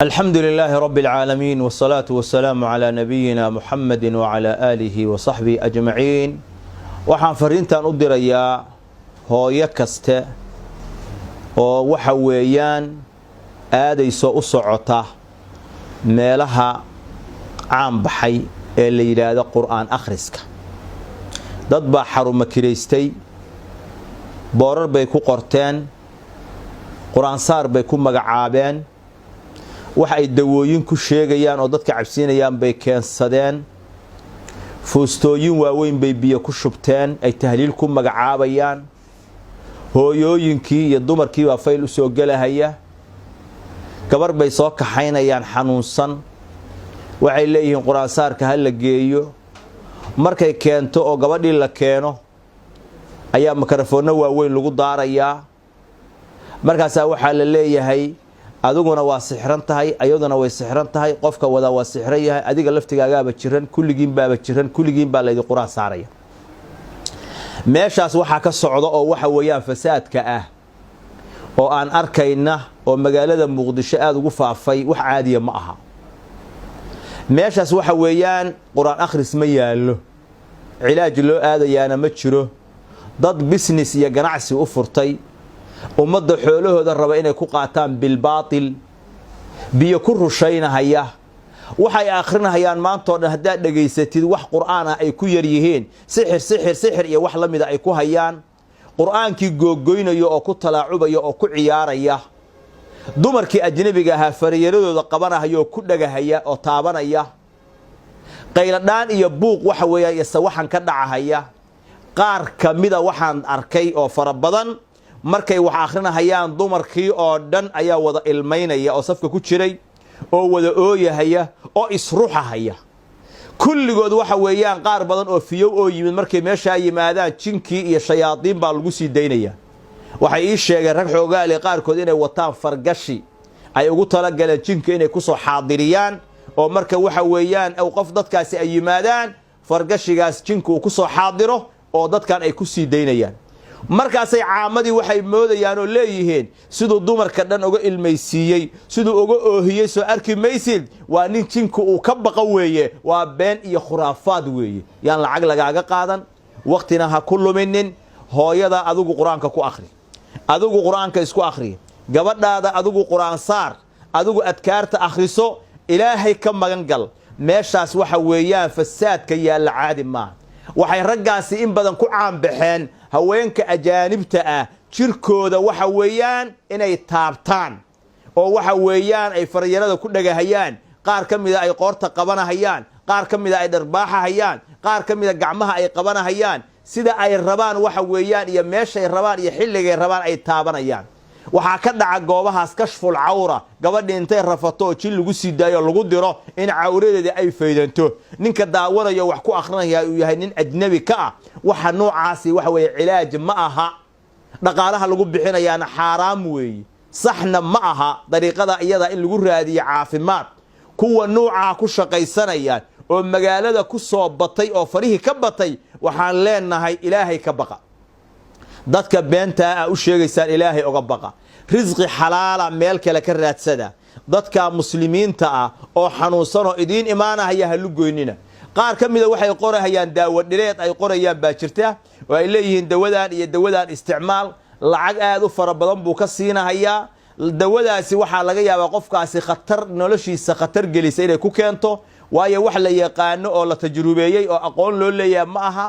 الحمد لله رب العالمين والصلاة والسلام على نبينا محمد وعلى آله وصحبه أجمعين. waxaan fariintan u dirayaa hooyo kaste oo waxa weeyaan aadayso u socota meelaha caan baxay ee la yiraahdo quraan akhriska. dad baa xarumo kireystay, boorar bay ku qorteen, quraan saar bay ku magacaabeen, waxa ay dawooyin ku sheegayaan oo dadka cabsiinayaan bay keensadeen, fuustooyin waaweyn bay biyo ku shubteen, ay tahliil ku magacaabayaan. hooyooyinkii iyo dumarkii baa fayl u soo galahaya, gabar bay soo kaxaynayaan xanuunsan, waxay leeyihiin quraan saarka ha la geeyo. markay keento oo gabadhii la keeno ayaa makarafoonno waaweyn lagu daarayaa. markaasaa waxaa la leeyahay adiguna waa sixran tahay, ayaduna way sixran tahay, qofka wada waa sixran yahay, adiga laftigaagaaba jiran, kulligiin baaba jiran, kulligiin baa laydi quraan saaraya. meeshaas waxaa ka socda oo waxa weeyaan fasaadka ah oo aan arkayna oo magaalada muqdisho aad ugu faafay, wax caadiya ma aha. meeshaas waxa weeyaan quraan akhris ma yaalo, cilaaj loo aadayaana ma jiro. dad business iyo ganacsi u furtay, ummadda xoolahooda raba inay ku qaataan bilbaatil, biyo ku rushaynahaya. waxay akhrinahayaan maantoo dhan haddaad dhegaysatid wax qur'aan ah ay ku yar yihiin, sixir iyo wax la mida ay ku hayaan. qur'aankii googoynayo oo ku talaacubaya oo ku ciyaaraya. dumarkii ajnabiga ahaa fariyaradooda qabanahaya oo ku dhagahaya oo taabanaya. qayladhaan iyo buuq waxa weeyaan iyo sawaxan ka dhacahaya. qaar ka mida waxaan arkay oo fara badan, markay wax akhrinahayaan dumarkii oo dhan ayaa wada ilmaynaya oo safka ku jiray, oo wada ooyahaya oo isruxahaya. kulligood waxa weeyaan qaar badan oo fiyow oo yimid markay meeshaa yimaadaan jinkii iyo shayaadiin baa lagu sii daynaya. waxay ii sheegeen rag xoogaale qaarkood inay wataan fargashi ay ugu talagaleen jinka inay ku soo xaadiriyaan, oo marka waxa weeyaan qof dadkaasi ay yimaadaan fargashigaas jinku uu ku soo xaadiro oo dadkan ay ku sii daynayaan. markaasay caamadii waxay moodayaan oo leeyihiin siduu dumarka dhan uga ilmaysiiyey, siduu uga oohiyey soo arki maysid, waa nin jinku uu ka baqa weeye. waa been iyo khuraafaad weeye. yaan lacag lagaaga qaadan, waqtina ha ku luminin. hooyada adigu qur-aanka ku akhri, adigu qur-aanka isku akhri, gabadhaada adigu qur-aan saar, adigu adkaarta akhriso, ilaahay ka magan gal. meeshaas waxa weeyaan fasaadka yaalla caadi maaha. waxay raggaasi in badan ku caanbaxeen haweenka ajaanibta ah jirkooda waxa weeyaan inay taabtaan, oo waxa weeyaan ay faryarada ku dhagahayaan. qaar ka mida ay qoorta qabanahayaan, qaar ka mida ay dharbaaxahayaan, qaar ka mida gacmaha ay qabanahayaan, sida ay rabaan waxa weeyaan iyo meeshay rabaan iyo xilligay rabaan ay taabanayaan. waxaa ka dhaca goobahaas kashful cawra, gabadhi intay rafato oo jin lagu sii daayo lagu diro in cawradeeda ay faydanto. ninka daawanayo wax ku akhrinaya uu yahay nin ajnabi ka ah. waxa noocaasi waxa weeye cilaaj ma aha, dhaqaalaha lagu bixinayaana xaaraam weeye, saxna ma aha. dariiqada iyada in lagu raadiyo caafimaad kuwa noocaa ku shaqaysanayaan oo magaalada ku soo batay oo farihii ka batay, waxaan leenahay ilaahay ka baqa. dadka beentaa u sheegaysaan ilaahay uga baqa. risqi xalaala meel kale ka raadsada. dadka muslimiinta ah oo xanuunsan oo idiin imaanahaya ha lugoynina. qaar ka mida waxay qorahayaan daawo dhireed ay qorayaan baa jirta, oo ay leeyihiin dawadaan iyo dawadaan isticmaal, lacag aad u fara badan buu ka siinahayaa. dawadaasi waxaa laga yaabaa qofkaasi khatar, noloshiisa khatar gelisa inay ku keento, waayo wax la yaqaano oo la tajrubeeyey oo aqoon loo leeyahay ma aha.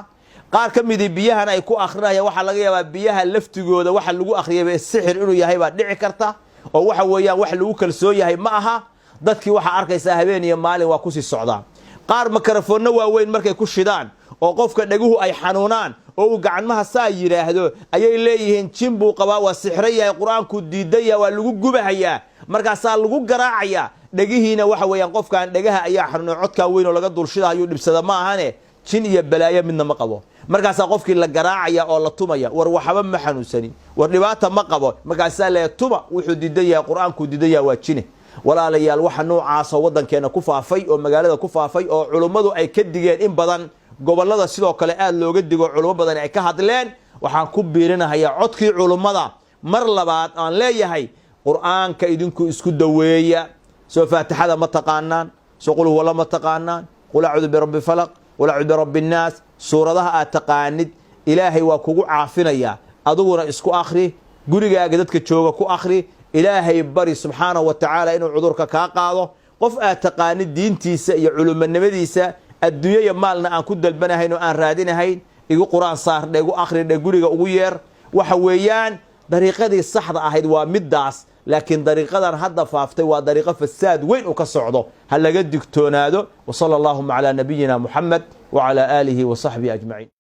qaar ka midii biyahan ay ku akhrinayaan waxaa laga yaabaa biyaha laftigooda waxa lagu akhriyay sixir inuu yahay baa dhici karta, oo waxa weeyaan wax lagu kalsoon yahay ma aha. dadkii waxaa arkaysaa habeen iyo maalin waa kusii socdaan. qaar makarafoonno waaweyn markay ku shidaan oo qofka dhaguhu ay xanuunaan oo uu gacmaha saa yidhaahdo ayay leeyihiin jin buu qabaa, waa sixran yahay, qur-aanku diidaya, waa lagu gubahayaa. markaasaa lagu garaacayaa dhagihiina. waxa weeyaan qofkan dhagaha ayaa xanuunay, codkaa weyn oo laga dulshida ayuu dhibsada ma ahane, jin iyo balaayo midna ma qabo. markaasaa qofkii la garaacaya oo la tumaya, war waxba ma xanuunsanin, war dhibaata ma qabo. markaasaa le tuma, wuxuu diidan yahay, qur-aanku diidan yahay, waa jine. walaalayaal, waxa noocaasoo waddankeena ku faafay oo magaalada ku faafay oo culummadu ay ka digeen in badan, gobollada sidoo kale aad looga digo, culummo badan ay ka hadleen. waxaan ku biirinahayaa codkii culummada mar labaad aan leeyahay qur'aanka idinku isku daweeya سو فاتحة ما تقانان سو قل هو ما تقانان قل أعوذ برب الفلق قل أعوذ برب الناس سورة ذا تقاند إلهي وكوكو عافنا يا أدورنا إسكو آخري قولي قدتك تشوغا كو آخري إلهي بري سبحانه وتعالى إنه عذرك كاقاضه قف تقاند دينتيسا يا علوم النبديسا الدنيا مالنا أن كد البناهين وأن رادينهين يقول قرآن صار يقول آخر يقول أغير وحويان طريقة دي الصحراء أهيد ومداس لكن طريقة هذا فافتي وطريقة فساد وين وكسعده هلا قد دكتونادو وصلى اللهم على نبينا محمد وعلى آله وصحبه أجمعين.